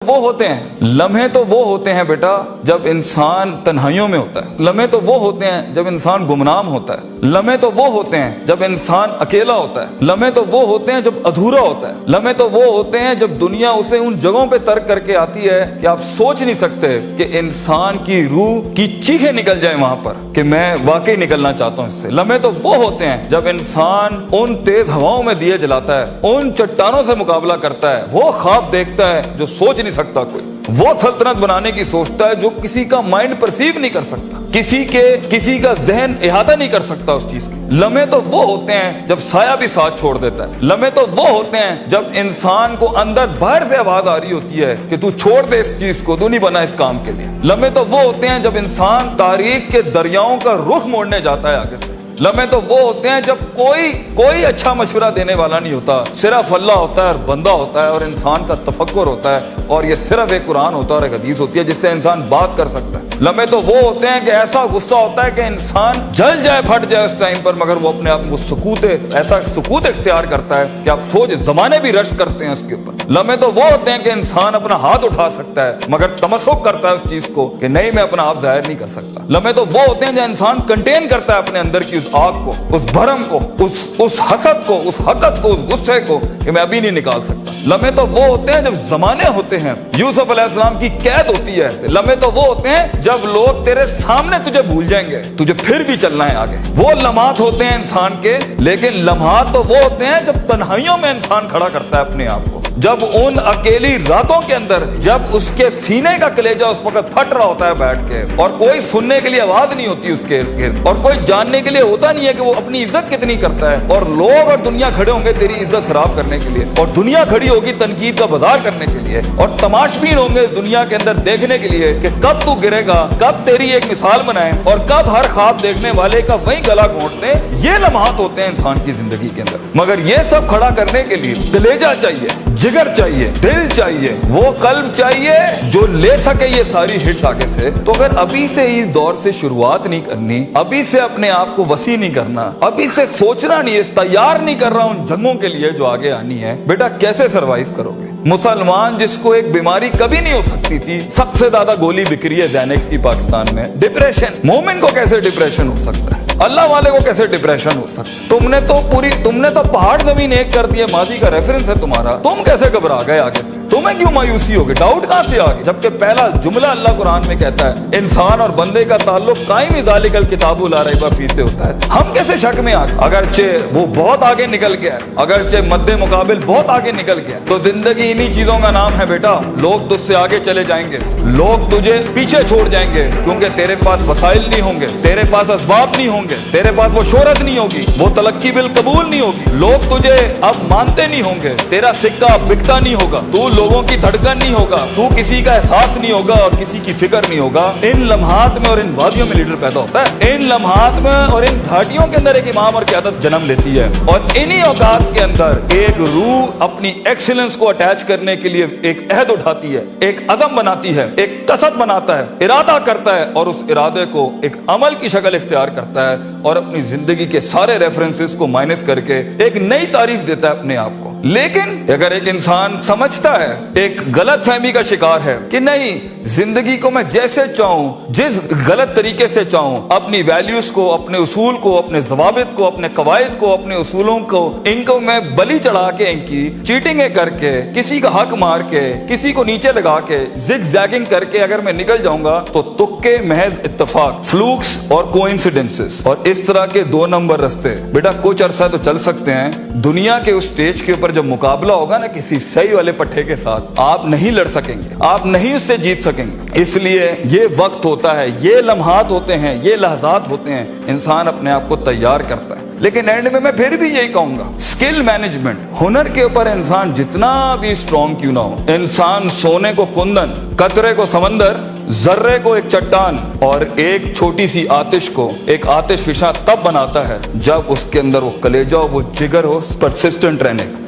وہ ہوتے ہیں, لمحے تو وہ ہوتے ہیں بیٹا جب انسان تنہائیوں میں ہوتا ہے, لمحے تو وہ ہوتے ہیں جب انسان گمنام ہوتا ہے, لمحے تو وہ ہوتے ہیں جب انسان اکیلا ہوتا ہے, لمحے تو وہ ہوتے ہیں جب ادھورا ہوتا ہے, لمحے تو وہ ہوتے ہیں جب دنیا اسے ان جگہوں پہ ترک کر کے آتی ہے کہ آپ سوچ نہیں سکتے کہ انسان کی روح کی چیخیں نکل جائیں وہاں پر کہ میں واقعی نکلنا چاہتا ہوں اس سے. لمحے تو وہ ہوتے ہیں جب انسان ان تیز ہواؤں میں دیے جلاتا ہے, ان چٹانوں سے مقابلہ کرتا ہے, وہ خواب دیکھتا ہے جو سوچ نہیں سکتا کوئی, وہ سلطنت بنانے کی سوچتا ہے جو کسی کا مائنڈ پرسیو نہیں کر سکتا, کسی کا ذہن احاطہ نہیں کر سکتا اس چیز کی. لمحے تو وہ ہوتے ہیں جب سایہ بھی ساتھ چھوڑ دیتا ہے, لمحے تو وہ ہوتے ہیں جب انسان کو اندر باہر سے آواز آ رہی ہوتی ہے کہ تو چھوڑ دے اس چیز کو, تو نہیں بنا اس کام کے لیے. لمحے تو وہ ہوتے ہیں جب انسان تاریخ کے دریاؤں کا رخ موڑنے جاتا ہے آگے سے. لمحے تو وہ ہوتے ہیں جب کوئی اچھا مشورہ دینے والا نہیں ہوتا, صرف اللہ ہوتا ہے اور بندہ ہوتا ہے اور انسان کا تفکر ہوتا ہے, اور یہ صرف ایک قرآن ہوتا ہے اور ایک حدیث ہوتی ہے جس سے انسان بات کر سکتا ہے. لمحے تو وہ ہوتے ہیں کہ ایسا غصہ ہوتا ہے کہ انسان جل جائے, پھٹ جائے اس ٹائم پر, مگر وہ اپنے آپ کو ایسا سکوت اختیار کرتا ہے کہ آپ سوچ زمانے بھی رشک کرتے ہیں اس کے اوپر. لمحے تو وہ ہوتے ہیں کہ انسان اپنا ہاتھ اٹھا سکتا ہے مگر تمسک کرتا ہے اس چیز کو کہ نہیں میں اپنا آپ ظاہر نہیں کر سکتا. لمحے تو وہ ہوتے ہیں جو انسان کنٹین کرتا ہے اپنے اندر کی اس آگ کو, اس بھرم کو, اس حسد کو, اس حقد کو, اس غصے کو کہ میں ابھی نہیں نکال سکتا. لمحے تو وہ ہوتے ہیں جب زمانے ہوتے ہیں, یوسف علیہ السلام کی قید ہوتی ہے. لمحے تو وہ ہوتے ہیں جب لوگ تیرے سامنے تجھے بھول جائیں گے, تجھے پھر بھی چلنا ہے آگے. وہ لمحات ہوتے ہیں انسان کے, لیکن لمحات تو وہ ہوتے ہیں جب تنہائیوں میں انسان کھڑا کرتا ہے اپنے آپ کو, جب ان اکیلی راتوں کے اندر, جب اس کے سینے کا کلیجہ اس وقت پھٹ رہا ہوتا ہے بیٹھ کے, اور کوئی سننے کے لیے آواز نہیں ہوتی اس کے ارد, اور کوئی جاننے کے لیے ہوتا نہیں ہے کہ وہ اپنی عزت کتنی کرتا ہے, اور لوگ اور دنیا کھڑے ہوں گے تیری عزت خراب کرنے کے لیے, اور دنیا کھڑی ہوگی تنقید کا بازار کرنے کے لیے, اور تماشبین ہوں گے دنیا کے اندر دیکھنے کے لیے کہ کب تو گرے گا, کب تیری ایک مثال بنائیں, اور کب ہر خواب دیکھنے والے کا وہیں گلا گھونٹ دیں. یہ لمحات ہوتے ہیں انسان کی زندگی کے اندر, مگر یہ سب کھڑا کرنے کے لیے کلیجہ چاہیے, جگر چاہیے, دل چاہیے, وہ قلب چاہیے جو لے سکے یہ ساری ہٹس آگے سے. تو اگر ابھی سے اس دور سے شروعات نہیں کرنی, ابھی سے اپنے آپ کو وسیع نہیں کرنا, ابھی سے سوچنا نہیں, اس تیار نہیں کر رہا ان جنگوں کے لیے جو آگے آنی ہے, بیٹا کیسے سروائیو کرو گے؟ مسلمان جس کو ایک بیماری کبھی نہیں ہو سکتی تھی, سب سے زیادہ گولی بکری ہے زینکس کی پاکستان میں, ڈپریشن. مومن کو کیسے ڈپریشن ہو سکتا ہے؟ اللہ والے کو کیسے ڈپریشن ہو سکتا ہے؟ تم نے تو پہاڑ زمین ایک کر دی ہے, ماضی کا ریفرنس ہے تمہارا, تم کیسے گھبرا گئے آگے سے؟ تمہیں کیوں مایوسی ہوگی؟ ڈاؤٹ کہاں سے آگے؟ جبکہ پہلا جملہ اللہ قرآن میں کہتا ہے انسان اور بندے کا تعلق قائم ذالک الکتاب لا ریب فیہ سے ہوتا ہے. ہم کیسے شک میں آگے؟ اگرچہ وہ بہت آگے نکل گیا ہے, اگرچہ مد مقابل بہت آگے نکل گیا, تو زندگی انہی چیزوں کا نام ہے بیٹا. لوگ تجھ سے آگے چلے جائیں گے, لوگ تجھے پیچھے چھوڑ جائیں گے, کیونکہ تیرے پاس وسائل نہیں ہوں گے, تیرے پاس اسباب نہیں ہوں گے, تیرے پاس وہ شہرت نہیں ہوگی, وہ تلقی بالقبول نہیں ہوگی, لوگ تجھے اب مانتے نہیں ہوں گے, تیرا سکہ بکتا نہیں ہوگا, تو لوگوں کی دھڑکن نہیں ہوگا, تو کسی کا احساس نہیں ہوگا اور کسی کی فکر نہیں ہوگا. ان لمحات میں اور ان وادیوں میں لیڈر پیدا ہوتا ہے, ان لمحات میں اور ان گھاٹیوں کے اندر ایک امام اور قیادت جنم لیتی ہے, اور انہی اوقات کے اندر ایک روح اپنی ایکسیلنس کو اٹیچ کرنے کے لیے ایک عہد اٹھاتی ہے, ایک عزم بناتی ہے, ایک قصد بناتا ہے, ارادہ کرتا ہے, اور اس ارادے کو ایک عمل کی شکل اختیار کرتا ہے, اور اپنی زندگی کے سارے ریفرنسز کو مائنس کر کے ایک نئی تعریف دیتا ہے اپنے آپ کو. لیکن اگر ایک انسان سمجھتا ہے, ایک غلط فہمی کا شکار ہے کہ نہیں زندگی کو میں جیسے چاہوں, جس غلط طریقے سے چاہوں, اپنی ویلیوز کو, اپنے اصول کو, اپنے ضوابط کو, اپنے قواعد کو, اپنے اصولوں کو, ان کو میں بلی چڑھا کے, ان کی چیٹنگیں کر کے, کسی کا حق مار کے, کسی کو نیچے لگا کے, زگ زیگنگ کر کے اگر میں نکل جاؤں گا تو تکے, محض اتفاق, فلوکس اور کوئنسیڈنسز, اور اس طرح کے 2 نمبر رستے بیٹا کچھ عرصہ تو چل سکتے ہیں. دنیا کے اس سٹیج کے اوپر جب مقابلہ ہوگا نا کسی صحیح والے پٹھے کے ساتھ, آپ نہیں لڑ سکیں گے, آپ نہیں اس سے جیت سکیں گے. اس لیے یہ وقت ہوتا ہے, یہ لمحات ہوتے ہیں, یہ لحظات ہوتے ہیں, انسان اپنے آپ کو تیار کرتا ہے. لیکن اینڈ میں پھر بھی یہی کہوں گا, اسکل مینجمنٹ, ہنر کے اوپر انسان جتنا بھی اسٹرانگ کیوں نہ ہو, انسان سونے کو کندن, قطرے کو سمندر, ذرے کو ایک چٹان, اور ایک چھوٹی سی آتش کو ایک آتش فشاں تب بناتا ہے جب اس کے اندر وہ کلیجہ, وہ جگر ہو پرسسٹنٹ رہنے کا,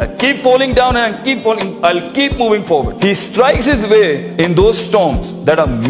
I'll keep falling down and I'll keep moving forward. He strikes his way in those storms that are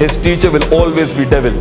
his teacher will always be devil.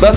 10